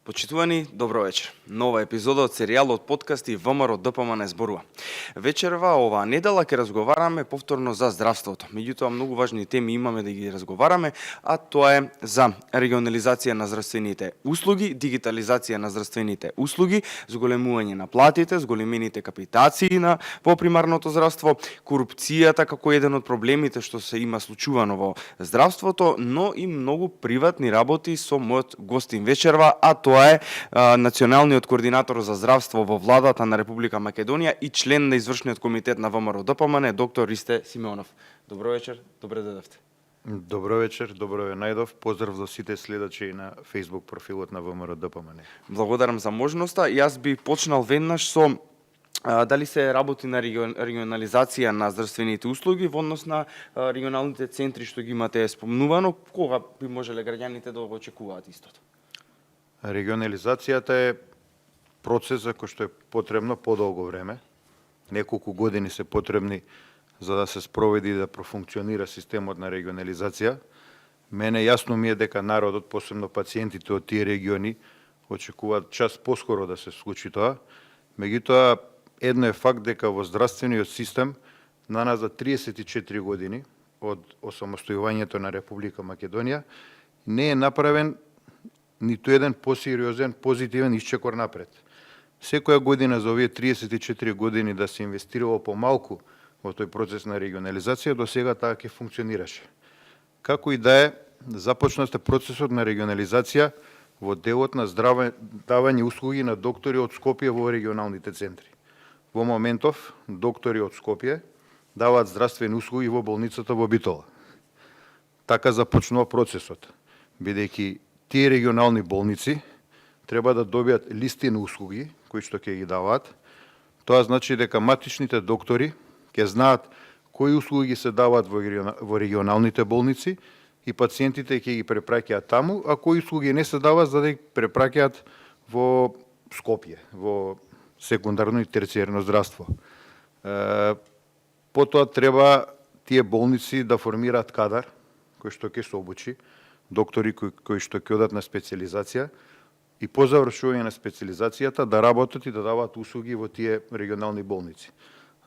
Почитувани, добро вечер. Нова епизода од серијалот подкасти ВМРО ДПМН зборува. Вечерва оваа недела ќе разговараме повторно за здравството. Меѓутоа многу важни теми имаме да ги разговараме, а тоа е за регионализација на здравствените услуги, дигитализација на здравствените услуги, зголемување на платите, зголемените капитации на во примарното здравство, корупцијата како еден од проблемите што се има случувано во здравството, но и многу приватни работи со мојот гостин вечерва, а тоа е националниот координатор за здравство во владата на Република Македонија и член на извршниот комитет на ВМРО ДПМН, доктор Ристе Симеонов. Добро вечер, добре дојдовте. Добро вечер, добро ве најдов. Поздрав за сите следачи на Facebook профилот на ВМРО ДПМН. Благодарам за можноста. Јас би почнал веднаш со дали се работи на регионализација на здравствените услуги во однос на регионалните центри што ги имате спомнувано, кога би можеле граѓаните да го очекуваат истото? Регионализацијата е процес за кој што е потребно подолго време. Неколку години се потребни за да се спроведи и да профункционира системот на регионализација. Мене јасно ми е дека народот, посебно пациентите од тие региони, очекуваат час поскоро да се случи тоа. Меѓутоа, едно е факт дека во здравствениот систем на нас за 34 години од осамостојувањето на Република Македонија не е направен ниту еден посериозен, позитивен исчекор напред. Секоја година за овие 34 години да се инвестирало помалку во тој процес на регионализација, до сега таа ќе функционираше. Како и да е, започна се процесот на регионализација во делот на давање услуги на доктори од Скопје во регионалните центри. Во моментов, доктори од Скопје даваат здравствени услуги во болницата во Битола. Така започнува процесот, бидејќи тие регионални болници треба да добијат листи на услуги кои што ќе ги даваат. Тоа значи дека матичните доктори ќе знаат кои услуги се даваат во регионалните болници и пациентите ќе ги препраќаат таму, а кои услуги не се даваат за да ги препраќаат во Скопје, во секундарно и терцијерно здравство. Потоа треба тие болници да формираат кадар кој што ќе се обучи, доктори кои што ќе одат на специализација и по завршување на специализацијата да работат и да даваат услуги во тие регионални болници.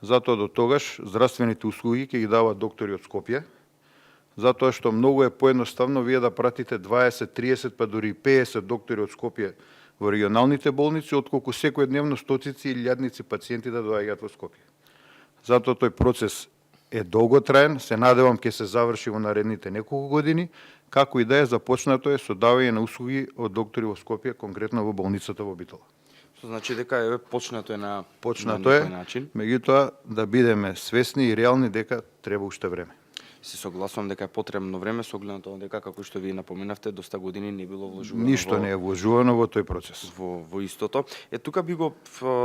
Затоа до тогаш здравствените услуги ќе ги даваат доктори од Скопје, затоа што многу е поедноставно вие да пратите 20, 30 па дури 50 доктори од Скопје во регионалните болници, отколку секојдневно стотици или илјадници пациенти да доаѓаат во Скопје. Затоа тој процес е долготраен, се надевам ќе се заврши во наредните неколку години, како и да е започнато е со давање на услуги од доктори во Скопје, конкретно во болницата во Битола. Што значи дека е почнато е на некој начин. Меѓутоа да бидеме свесни и реални дека треба уште време. Се согласувам дека е потребно време со оглед на тоа дека како што ви напоменавте доста години не било вложувано. Ништо не е вложувано во тој процес. Во истото. Тука би го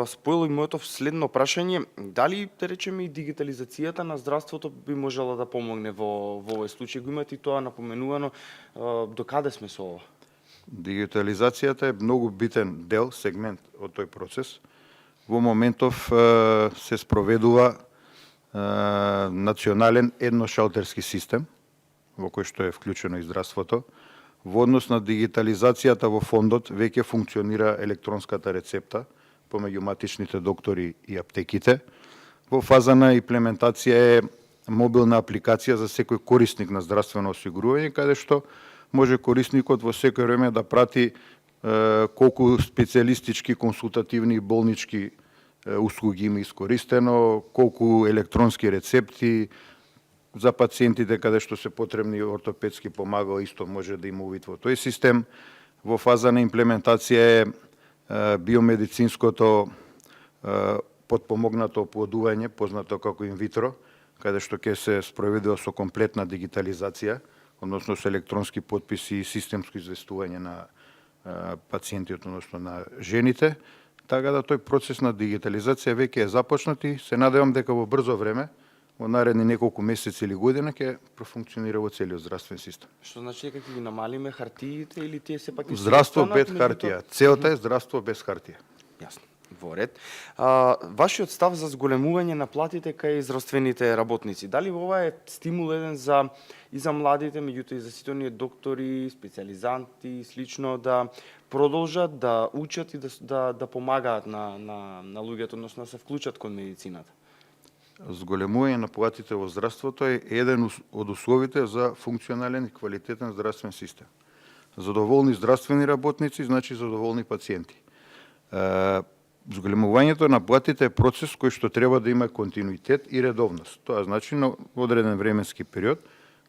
споил и моето следно прашање, дали да речеме и дигитализацијата на здравството би можела да помогне во овој случај? Го имате и тоа напоменувано, до каде сме со ова? Дигитализацијата е многу битен дел, сегмент од тој процес. Во моментов се спроведува национален едношалтерски систем, во кој што е вклучено и здравството. Во однос на дигитализацијата во фондот веќе функционира електронската рецепта помеѓу матичните доктори и аптеките. Во фаза на имплементација е мобилна апликација за секој корисник на здравствено осигурување, каде што може корисникот во секој време да прати колку специјалистички, консултативни и болнички услуги има искористено, колку електронски рецепти за пациентите каде што се потребни ортопедски помагала, исто може да има увид во тој систем. Во фаза на имплементација е биомедицинското потпомогнато оплодување, познато како инвитро, каде што ќе се спроведува со комплетна дигитализација, односно со електронски потписи и системско известување на пациентите, односно на жените. Така да тој процес на дигитализација веќе е започнат и се надевам дека во брзо време, во наредни неколку месеци или година, ќе профункционира во целиот здравствен систем. Што значи дека ќе ги намалиме хартиите или тие сепак ќе здравство без хартија. Целта е здравство без хартија. Јасно. Во ред. Вашиот став за зголемување на платите кај здравствените работници, дали ова е стимул еден и за младите, меѓутоа и за сите оние доктори, специјализанти и слично да продолжат да учат и да помагаат на луѓето, односно да се вклучат кон медицината? Зголемување на платите во здравството е еден од условите за функционален и квалитетен здравствен систем. Задоволни здравствени работници значи задоволни пациенти. Зголемувањето на платите е процес кој што треба да има континуитет и редовност. Тоа значи на одреден временски период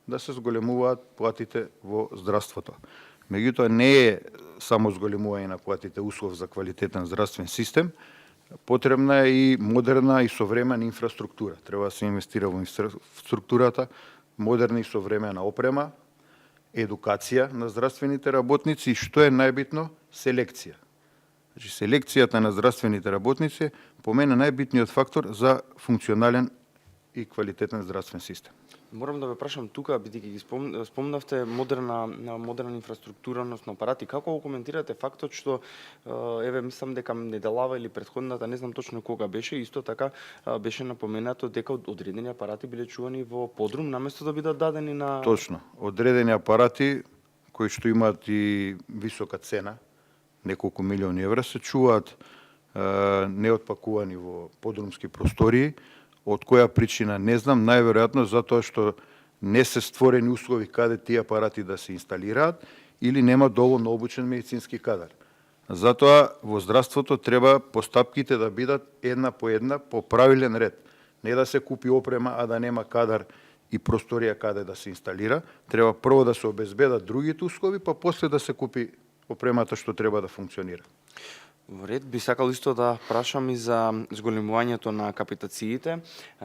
да се зголемуваат платите во здравството. Меѓутоа не е само зголемување на платите услов за квалитетен здравствен систем, потребна е и модерна и современа инфраструктура. Треба да се инвестира во инфраструктурата, модерна и современа опрема, едукација на здравствените работници и што е најбитно, селекција. Значи, селекцијата на здравствените работници по мене најбитниот фактор за функционален и квалитетен здравствен систем. Морам да ве прашам тука, бидејќи ги спомнавте модерна инфраструктура, односно апарати, како го коментирате фактот што еве мислам дека неделава или претходната, не знам точно кога беше, исто така беше напоменато дека одредени апарати биле чувани во подрум наместо да бидат дадени на... Точно. Одредени апарати кои што имаат и висока цена, неколку милиони евра, се чуваат неотпакувани во подрумски простории. Од која причина не знам, најверојатно затоа што не се створени услови каде тие апарати да се инсталираат или нема доволно обучен медицински кадар. Затоа во здравството треба постапките да бидат една по една по правилен ред. Не да се купи опрема, а да нема кадар и просторија каде да се инсталира. Треба прво да се обезбедат другите услови, па после да се купи опремата што треба да функционира. Во ред, би сакал исто да прашам и за зголемувањето на капитациите.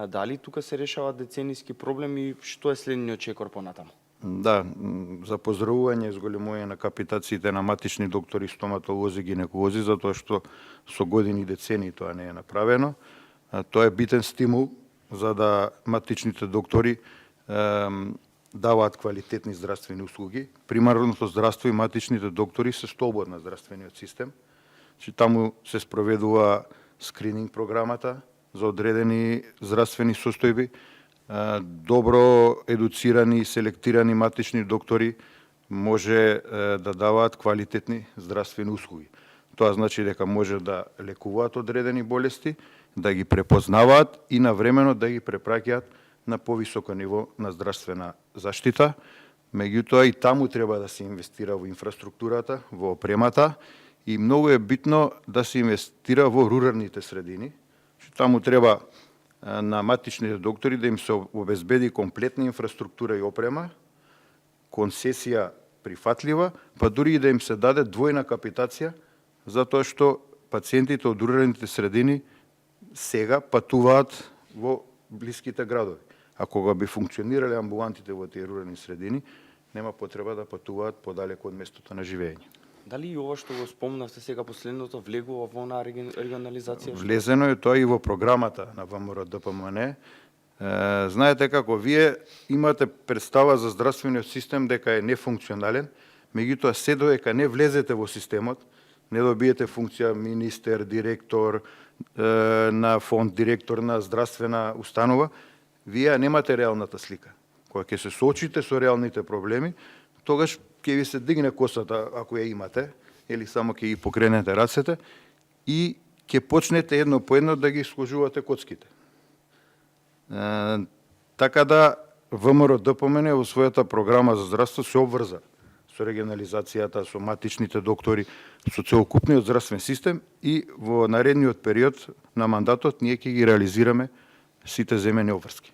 Дали тука се решаваат децениски проблеми, што е следниот чекор понатаму? Да, за поздравување и зголемување на капитациите на матични доктори, стоматолози, гинеколози, затоа што со години и децении тоа не е направено. Тоа е битен стимул за да матичните доктори даваат квалитетни здравствени услуги. Примарното здравство и матичните доктори се столбот на здравствениот систем. Таму се спроведува скрининг програмата за одредени здравствени состојби. Добро едуцирани и селектирани матични доктори може да даваат квалитетни здравствени услуги. Тоа значи дека може да лекуваат одредени болести, да ги препознаваат и навремено да ги препраќаат на повисоко ниво на здравствена заштита. Меѓутоа и таму треба да се инвестира во инфраструктурата, во опремата, и многу е битно да се инвестира во руралните средини. Таму треба на матичните доктори да им се обезбеди комплетна инфраструктура и опрема, концесија прифатлива, па дури и да им се даде двојна капитација, затоа што пациентите од руралните средини сега патуваат во блиските градови. А кога би функционирале амбулантите во тие рурални средини, нема потреба да патуваат подалеку од местото на живење. Дали и ова што го спомнавте сега последното влегува во на регионализација? Влезено е тоа и во програмата на ВМРО ДПМН. Знаете како, вие имате представа за здравствениот систем дека е нефункционален, меѓутоа се додека не влезете во системот, не добиете функција министер, директор на фонд, директор на здравствена установа, вие немате реалната слика. Кога ќе се соочите со реалните проблеми, тогаш ќе ви се дигне косата ако ја имате, или само ќе ги покренете рацете и ќе почнете едно по едно да ги сложувате коцките. Така да ВМРО ДПМН во својата програма за здравство се обврза со регионализацијата, со матичните доктори, со целокупниот здравствен систем и во наредниот период на мандатот ние ќе ги реализираме сите земени обврски.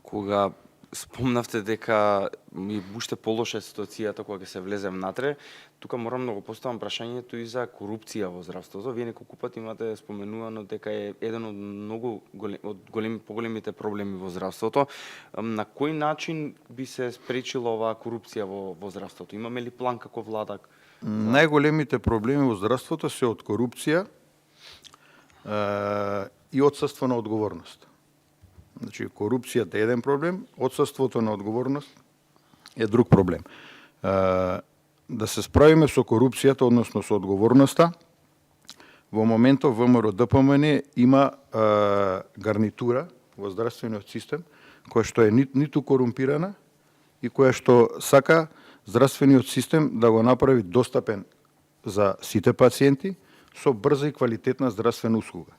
Кога спомнавте дека ми уште полоша ситуацијата кога ќе се влезе внатре, тука морам да го поставам прашањето и за корупција во здравството. Вие неколку пати имате споменувано дека е еден од многу поголемите проблеми во здравството. На кој начин би се спречила оваа корупција во здравството? Имаме ли план како влада? Најголемите проблеми во здравството се од корупција и отсутство на одговорност. Значи, корупцијата е еден проблем, отсутството на одговорност е друг проблем. Да се справиме со корупцијата, односно со одговорноста, во моментов ВМРО ДПМН има гарнитура во здравствениот систем која што е ниту корумпирана и која што сака здравствениот систем да го направи достапен за сите пациенти со брза и квалитетна здравствена услуга.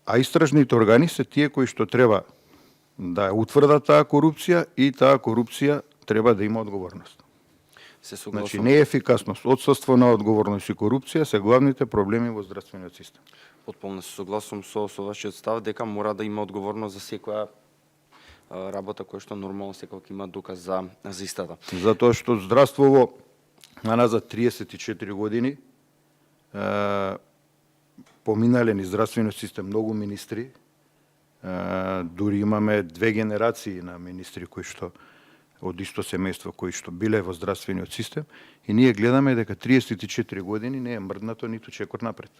А истражните органи се тие кои што треба да утврдат таа корупција и таа корупција треба да има одговорност. Се согласувам. Значи неефикасност, отсутство на одговорност и корупција се главните проблеми во здравствениот систем. Потполно се согласувам со вашиот став дека мора да има одговорност за секоја работа која што нормално секој има доказ за истата. Затоа што здравствово назад 34 години поминале низ здравствениот систем многу министри, дури имаме 2 генерации на министри кои што од исто семејство кои што биле во здравствениот систем и ние гледаме дека 34 години не е мрднато ниту чекор напред.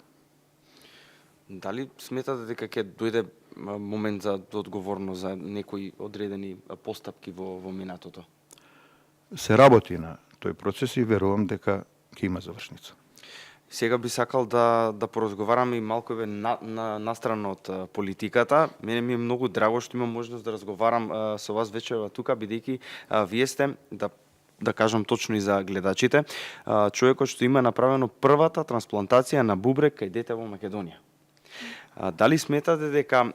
Дали сметате дека ќе дојде момент за одговорност за некои одредени постапки во минатото? Се работи на тој процес и верувам дека ќе има завршница. Сега би сакал да поразговараме и малку настрана од политиката. Мене ми е многу драго што имам можност да разговарам со вас вечерва тука, бидејќи вие сте, да кажам точно и за гледачите, човекот што има направено првата трансплантација на бубрек кај дете во Македонија. Дали сметате дека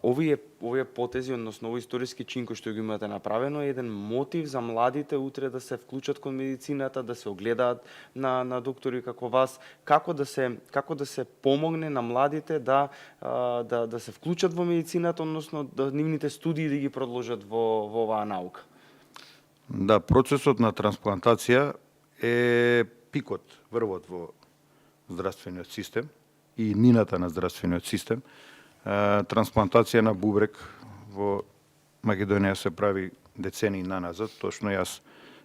овие потези, односно овој историски чин кој што го имате направено, е еден мотив за младите утре да се вклучат кон медицината, да се огледаат на доктори како вас, како да се помогне на младите да се вклучат во медицината, односно да нивните студии да ги продолжат во оваа наука? Да, процесот на трансплантација е пикот, врвот во здравствениот систем и нината на здравствениот систем. Трансплантација на бубрек во Македонија се прави децении наназад. Точно јас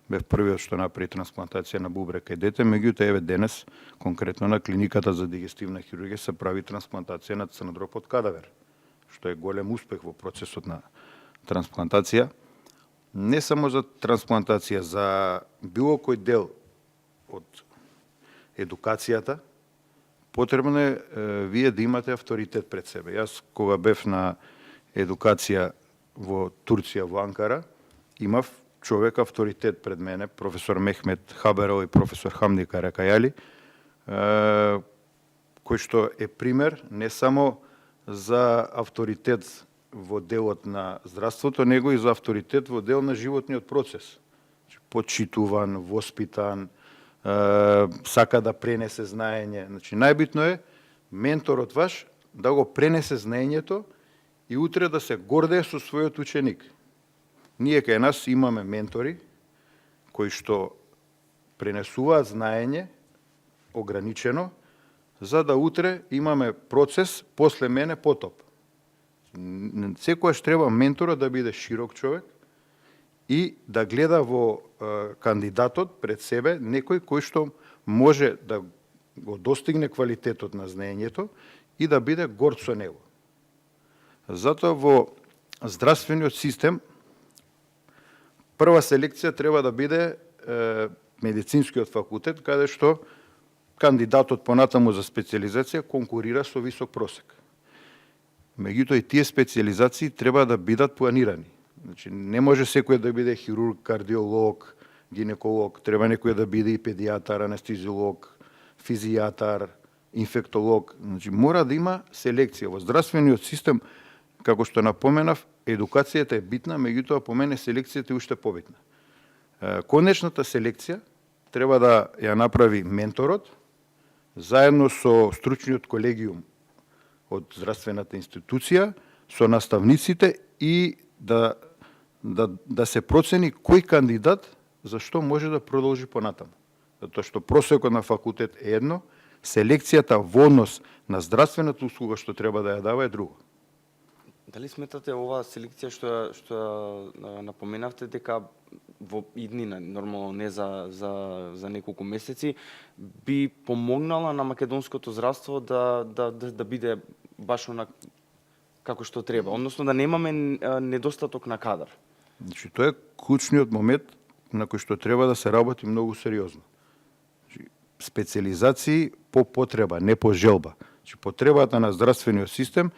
бев првиот што направи трансплантација на бубрек кај дете, меѓутоа еве денес конкретно на клиниката за дигестивна хирургија се прави трансплантација на црндроб од кадавер, што е голем успех во процесот на трансплантација. Не само за трансплантација, за било кој дел од едукацијата, потребно е вие да имате авторитет пред себе. Јас кога бев на едукација во Турција, во Анкара, имав човек авторитет пред мене, професор Мехмет Хаберов и професор Хамди Каракајали, кој што е пример не само за авторитет во делот на здравството, него и за авторитет во дел на животниот процес. Почитуван, воспитан, сака да пренесе знаење. Значи, најбитно е менторот ваш да го пренесе знаењето и утре да се гордее со својот ученик. Ние кај нас имаме ментори кои што пренесуваат знаење ограничено, за да утре имаме процес после мене потоп. Секојаш треба менторот да биде широк човек и да гледа во кандидатот пред себе некој кој што може да го достигне квалитетот на знаењето и да биде горд со него. Затоа во здравствениот систем прва селекција треба да биде медицинскиот факултет, каде што кандидатот понатаму за специализација конкурира со висок просек. Меѓутоа и тие специализации треба да бидат планирани. Значи, не може секој да биде хирург, кардиолог, гинеколог, треба некој да биде и педијатар, анестезиолог, физијатар, инфектолог. Значи, мора да има селекција. Во здравствениот систем, како што напоменав, едукацијата е битна, меѓутоа по мене селекцијата е уште побитна. Конечната селекција треба да ја направи менторот, заедно со стручниот колегиум од здравствената институција, со наставниците и да се процени кој кандидат за што може да продолжи понатаму. Затоа што просекот на факултет е едно, селекцијата во однос на здравствената услуга што треба да ја дава е друго. Дали сметате оваа селекција што напоменавте дека во иднина, нормално не за неколку месеци, би помогнала на македонското здравство да биде баш она како што треба, односно да немаме недостаток на кадар? Значи, тоа е клучниот момент на кој што треба да се работи многу сериозно. Значи, специализации по потреба, не по желба. Значи, потребата на здравствениот систем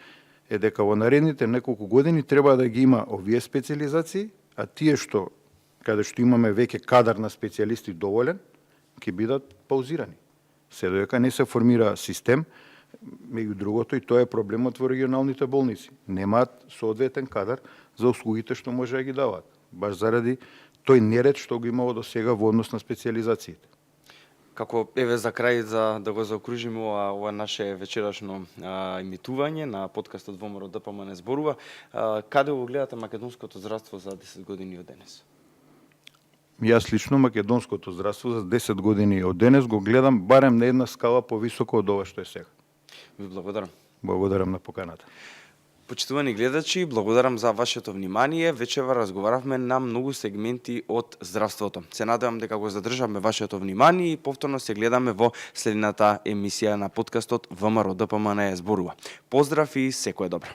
е дека во наредните неколку години треба да ги има овие специализации, а тие што, каде што имаме веќе кадар на специјалисти доволен, ќе бидат паузирани. Се додека не се формира систем, меѓу другото и тоа е проблемот во регионалните болници. Немаат соодветен кадар за услугите што може да ги даваат, баш заради тој неред што го имало до сега во однос на специјализациите. Како еве за крај за да го заокружиме ова наше вечерашно емитување на подкастот ВМРО ДПМН зборува, каде го гледате македонското здравство за 10 години од денес? Јас лично македонското здравство за 10 години од денес го гледам барем на една скала повисоко од ова што е сега. Ви благодарам. Благодарам на поканата. Почитувани гледачи, благодарам за вашето внимание. Вечерва разговаравме на многу сегменти од здравството. Се надевам дека го задржаме вашето внимание и повторно се гледаме во следната емисија на подкастот ВМРО ДПМН зборува. Поздрав и секое добро.